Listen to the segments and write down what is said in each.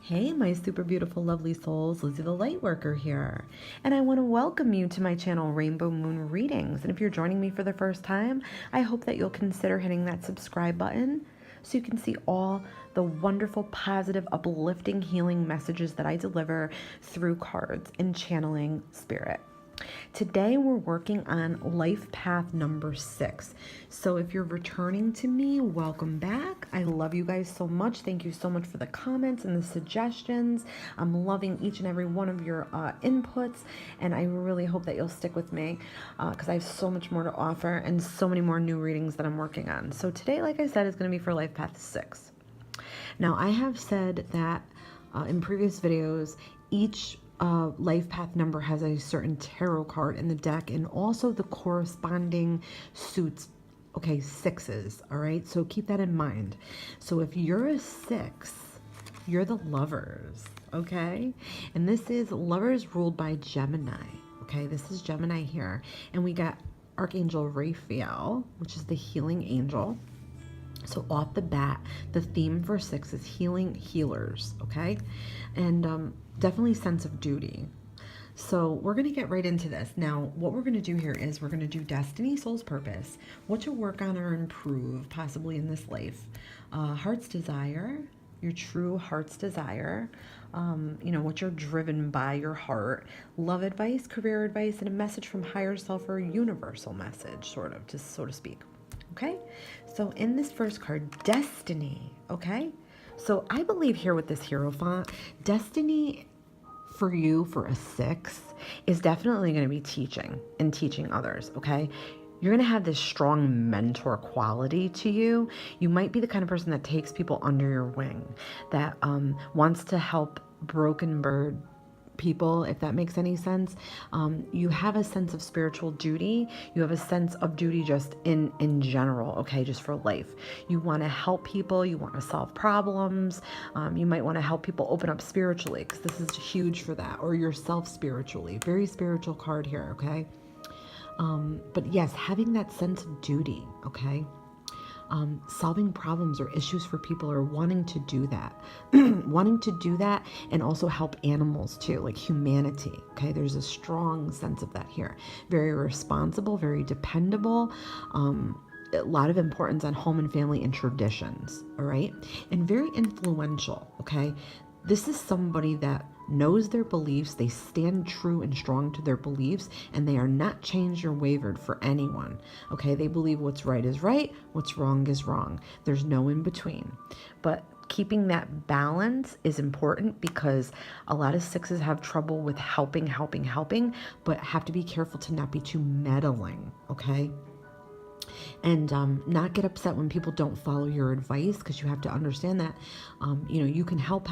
Hey, my super beautiful, lovely souls, Lizzie the Lightworker here. And I want to welcome you to my channel, Rainbow Moon Readings. And if you're joining me for the first time, I hope that you'll consider hitting that subscribe button so you can see all the wonderful, positive, uplifting, healing messages that I deliver through cards and channeling spirit. Today we're working on life path number 6. So if you're returning to me, welcome back. I love you guys so much. Thank you so much for the comments and the suggestions. I'm loving each and every one of your inputs, and I really hope that you'll stick with me because I have so much more to offer and so many more new readings that I'm working on. So today, like I said, is going to be for life path 6. Now, I have said that in previous videos, each life path number has a certain tarot card in the deck and also the corresponding suits, okay, 6s, all right? So keep that in mind. So if you're a 6, you're the Lovers, okay? And this is Lovers ruled by Gemini, okay? This is Gemini here. And we got Archangel Raphael, which is the healing angel. So off the bat, the theme for 6 is healing healers, okay? And definitely sense of duty. So we're going to get right into this. Now, what we're going to do here is we're going to do destiny, soul's purpose, what to work on or improve possibly in this life, heart's desire, your true heart's desire, what you're driven by, your heart, love advice, career advice, and a message from higher self or a universal message, sort of, just so to speak. Okay, so in this first card, destiny, okay? So I believe here with this Hierophant, destiny for you for a 6 is definitely going to be teaching and teaching others, okay? You're going to have this strong mentor quality to you. You might be the kind of person that takes people under your wing, that wants to help broken bird people, if that makes any sense. You have a sense of spiritual duty. You have a sense of duty just in general, okay, just for life. You want to help people. You want to solve problems. You might want to help people open up spiritually, because this is huge for that, or yourself spiritually. Very spiritual card here, okay? But yes, having that sense of duty, okay? Solving problems or issues for people, or wanting to do that. Wanting to do that and also help animals too, like humanity, okay? There's a strong sense of that here. Very responsible, very dependable, a lot of importance on home and family and traditions, all right? And very influential, okay? This is somebody that knows their beliefs, they stand true and strong to their beliefs, and they are not changed or wavered for anyone, okay? They believe what's right is right, what's wrong is wrong. There's no in between. But keeping that balance is important, because a lot of 6s have trouble with helping, but have to be careful to not be too meddling, okay? And not get upset when people don't follow your advice, because you have to understand that, you can help.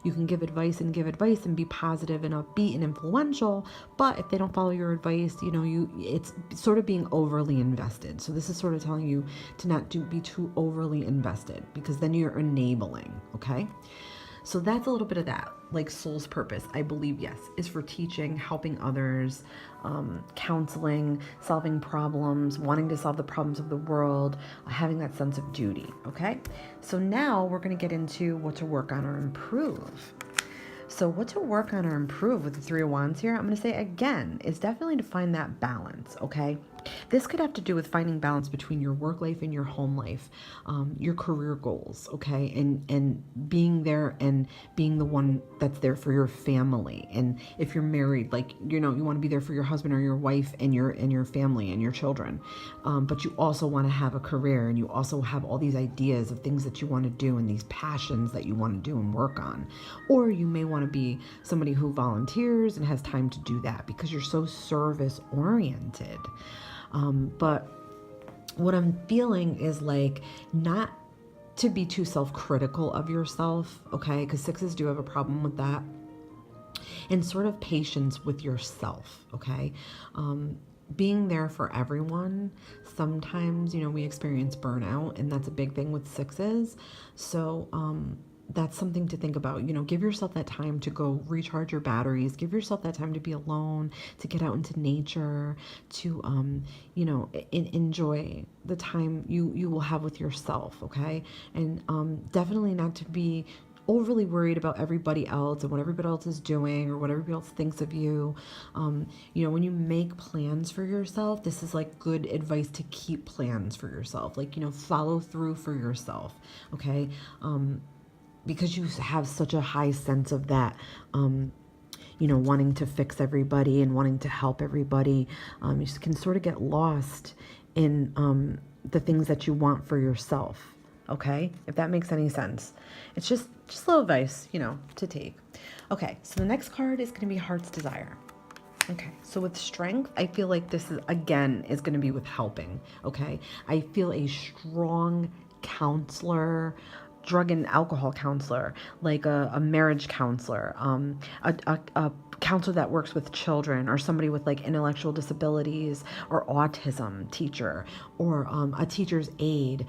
You can give advice and be positive and upbeat and influential. But if they don't follow your advice, it's sort of being overly invested. So this is sort of telling you to not be too overly invested, because then you're enabling, okay? So that's a little bit of that, like soul's purpose, I believe, yes, is for teaching, helping others, counseling, solving problems, wanting to solve the problems of the world, having that sense of duty, okay? So now we're going to get into what to work on or improve. So what to work on or improve with the 3 of Wands here, I'm going to say again, is definitely to find that balance, okay? This could have to do with finding balance between your work life and your home life, your career goals, okay? And being there and being the one that's there for your family. And if you're married, like, you want to be there for your husband or your wife and your family and your children. But you also want to have a career, and you also have all these ideas of things that you want to do and these passions that you want to do and work on. Or you may want to be somebody who volunteers and has time to do that because you're so service oriented. But what I'm feeling is like not to be too self-critical of yourself, okay? Because 6s do have a problem with that. And sort of patience with yourself, okay? Being there for everyone. Sometimes, we experience burnout, and that's a big thing with 6s. So, that's something to think about. Give yourself that time to go recharge your batteries. Give yourself that time to be alone, to get out into nature, to, enjoy the time you will have with yourself, okay? And definitely not to be overly worried about everybody else and what everybody else is doing or what everybody else thinks of you. When you make plans for yourself, this is like good advice to keep plans for yourself. Like, follow through for yourself. Okay. Because you have such a high sense of that, wanting to fix everybody and wanting to help everybody. You can sort of get lost in the things that you want for yourself. Okay, if that makes any sense. It's just a little advice, to take. Okay, so the next card is going to be Heart's Desire. Okay, so with Strength, I feel like this is going to be with helping. Okay, I feel a strong counselor, drug and alcohol counselor, like a marriage counselor, a counselor that works with children, or somebody with like intellectual disabilities or autism teacher, or a teacher's aide,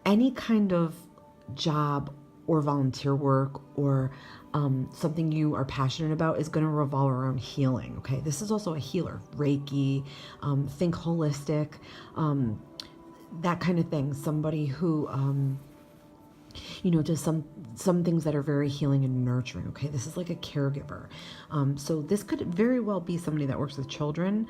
any kind of job or volunteer work or something you are passionate about is going to revolve around healing. Okay, this is also a healer. Reiki, think holistic, that kind of thing. Somebody who does some things that are very healing and nurturing. Okay, this is like a caregiver. So this could very well be somebody that works with children,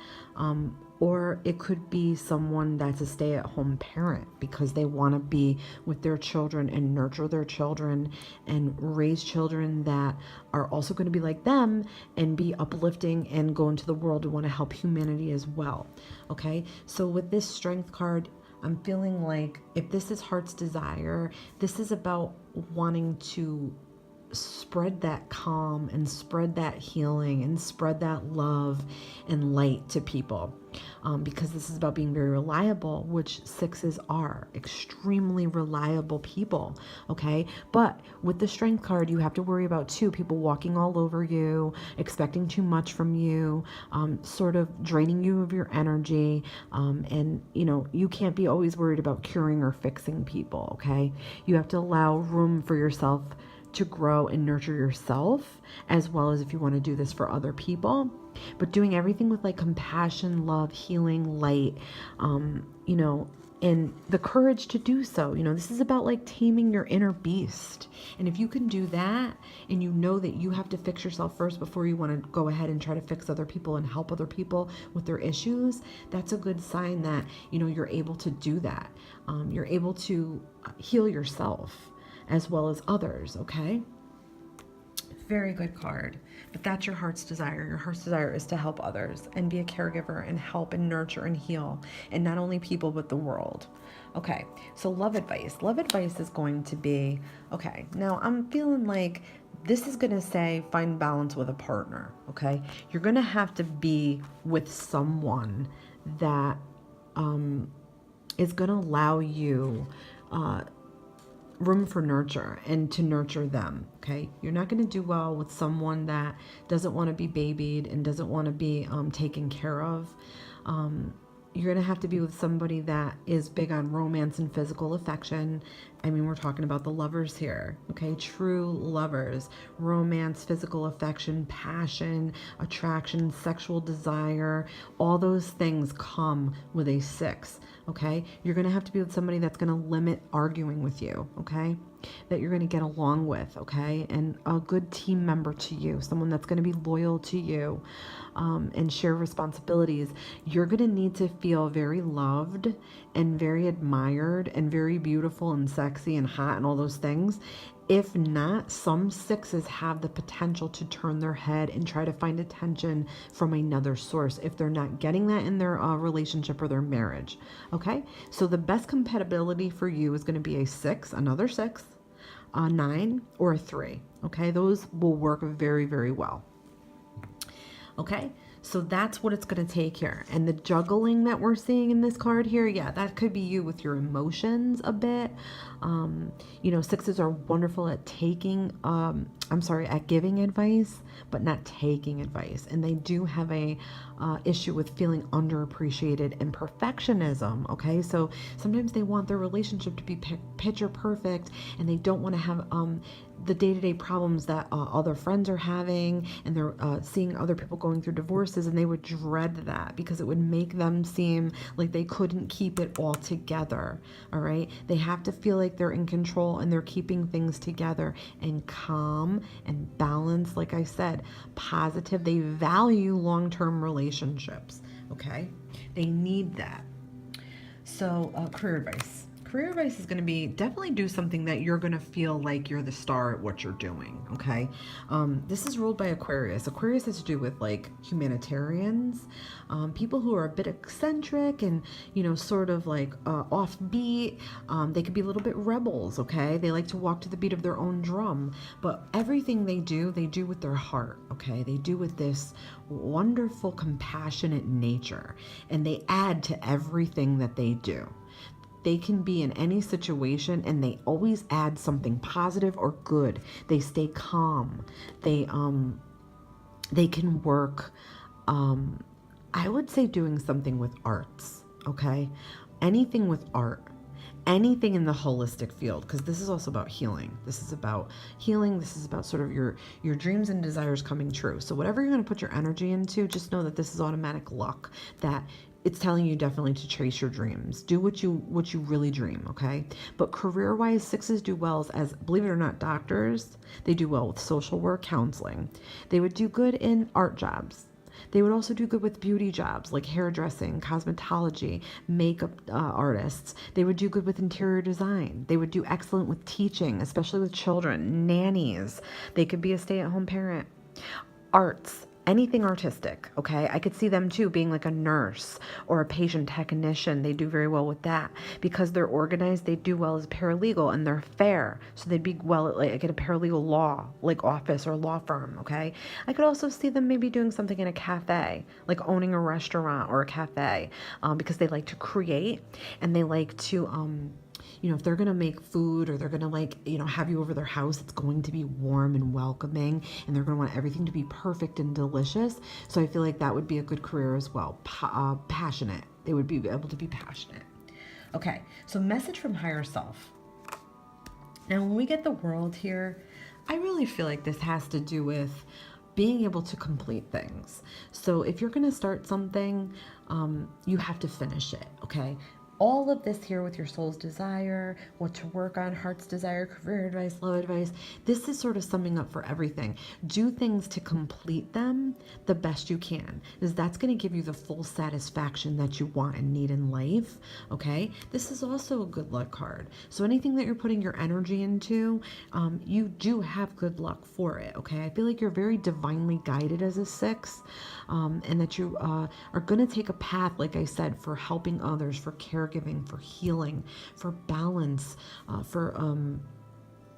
or it could be someone that's a stay-at-home parent because they want to be with their children and nurture their children and raise children that are also going to be like them and be uplifting and go into the world to want to help humanity as well. Okay, so with this Strength card, I'm feeling like if this is Heart's Desire, this is about wanting to spread that calm and spread that healing and spread that love and light to people, because this is about being very reliable, which sixes are extremely reliable people. Okay, but with the Strength card, you have to worry about too people walking all over you, expecting too much from you, sort of draining you of your energy, and you can't be always worried about curing or fixing people. Okay, you have to allow room for yourself to grow and nurture yourself, as well as if you want to do this for other people, but doing everything with like compassion, love, healing, light, and the courage to do so. This is about like taming your inner beast. And if you can do that, and that you have to fix yourself first before you want to go ahead and try to fix other people and help other people with their issues, that's a good sign that, you're able to do that. You're able to heal yourself as well as others. Okay, very good card. But that's your Heart's Desire. Your Heart's Desire is to help others and be a caregiver and help and nurture and heal, and not only people but the world. Okay, so love advice is going to be, okay, now I'm feeling like this is going to say find balance with a partner. Okay, you're going to have to be with someone that is going to allow you room for nurture and to nurture them. Okay, you're not going to do well with someone that doesn't want to be babied and doesn't want to be taken care of. You're going to have to be with somebody that is big on romance and physical affection. I mean, we're talking about the lovers here. Okay, true lovers, romance, physical affection, passion, attraction, sexual desire, all those things come with a 6. Okay, you're going to have to be with somebody that's going to limit arguing with you. Okay, that you're going to get along with. Okay, and a good team member to you, someone that's going to be loyal to you, and share responsibilities. You're going to need to feel very loved and very admired and very beautiful and sexy and hot and all those things. If not, some 6s have the potential to turn their head and try to find attention from another source if they're not getting that in their relationship or their marriage. Okay, so the best compatibility for you is going to be a 6, another 6, a 9, or a 3. Okay, those will work very, very well. Okay, so that's what it's going to take here. And the juggling that we're seeing in this card here, yeah, that could be you with your emotions a bit. 6s are wonderful at at giving advice, but not taking advice. And they do have a issue with feeling underappreciated and perfectionism. Okay, so sometimes they want their relationship to be picture perfect, and they don't want to have the day-to-day problems that other friends are having, and they're seeing other people going through divorces sixes, and they would dread that because it would make them seem like they couldn't keep it all together. All right. They have to feel like they're in control and they're keeping things together and calm and balanced. Like I said, positive. They value long-term relationships. Okay. They need that. So career advice. Career advice is going to be definitely do something that you're going to feel like you're the star at what you're doing. Okay. This is ruled by Aquarius. Aquarius has to do with like humanitarians, people who are a bit eccentric and, you know, sort of like offbeat. They could be a little bit rebels. Okay. They like to walk to the beat of their own drum, but everything they do with their heart. Okay. They do with this wonderful, compassionate nature, and they add to everything that they do. They can be in any situation and they always add something positive or good. They stay calm. They can work, I would say doing something with arts, okay? Anything with art. Anything in the holistic field, because this is also about healing. This is about healing. This is about sort of your dreams and desires coming true. So whatever you're going to put your energy into, just know that this is automatic luck, that it's telling you definitely to chase your dreams. Do what you really dream, okay? But career-wise, sixes do well as, believe it or not, doctors. They do well with social work, counseling. They would do good in art jobs. They would also do good with beauty jobs like hairdressing, cosmetology, makeup artists. They would do good with interior design. They would do excellent with teaching, especially with children, nannies. They could be a stay-at-home parent. Arts. Anything artistic, okay? I could see them too being like a nurse or a patient technician. They do very well with that because they're organized. They do well as a paralegal and they're fair. So they'd be well at like a paralegal law, like office or law firm, okay? I could also see them maybe doing something in a cafe, like owning a restaurant or a cafe, because they like to create and they like to, you know, if they're going to make food or they're going to like, you know, have you over their house, it's going to be warm and welcoming and they're going to want everything to be perfect and delicious. So I feel like that would be a good career as well. Passionate. They would be able to be passionate. Okay. So message from higher self. Now, when we get the world here, I really feel like this has to do with being able to complete things. So if you're going to start something, you have to finish it. Okay. All of this here with your soul's desire, what to work on, heart's desire, career advice, love advice, this is sort of summing up for everything. Do things to complete them the best you can, because that's going to give you the full satisfaction that you want and need in life, okay? This is also a good luck card. So anything that you're putting your energy into, you do have good luck for it, okay? I feel like you're very divinely guided as a six, and that you are going to take a path, like I said, for helping others, for caregiving, for healing, for balance, for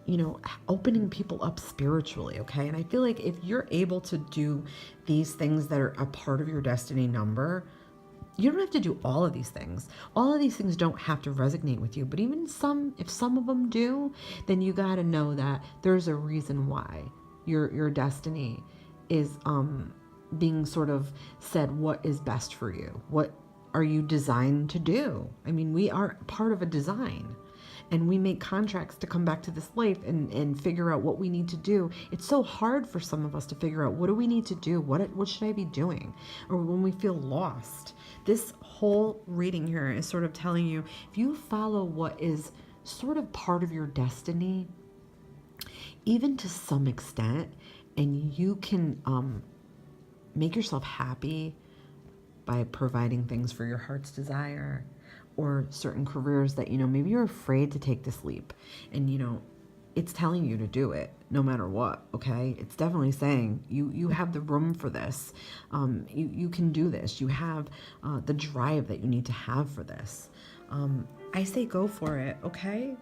you know, opening people up spiritually, okay? And I feel like if you're able to do these things that are a part of your destiny number, you don't have to do all of these things. All of these things don't have to resonate with you, but even some, if some of them do, then you got to know that there's a reason why your destiny is being sort of said what is best for you. What are you designed to do? I mean, we are part of a design and we make contracts to come back to this life and figure out what we need to do. It's so hard for some of us to figure out, what do we need to do? What should I be doing? Or when we feel lost. This whole reading here is sort of telling you, if you follow what is sort of part of your destiny, even to some extent, and you can make yourself happy by providing things for your heart's desire, or certain careers that, you know, maybe you're afraid to take this leap and, you know, it's telling you to do it no matter what, okay? It's definitely saying you have the room for this. You can do this. You have the drive that you need to have for this. I say go for it, okay?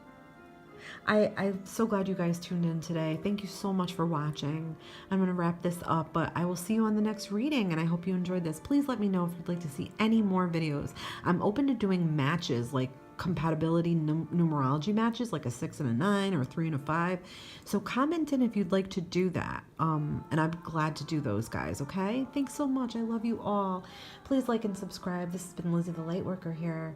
I'm so glad you guys tuned in today. Thank you so much for watching. I'm going to wrap this up, but I will see you on the next reading, and I hope you enjoyed this. Please let me know if you'd like to see any more videos. I'm open to doing matches, like compatibility numerology matches, like a 6 and a 9 or a 3 and a 5. So comment in if you'd like to do that. And I'm glad to do those, guys, okay? Thanks so much. I love you all. Please like and subscribe. This has been Lizzie the Lightworker here.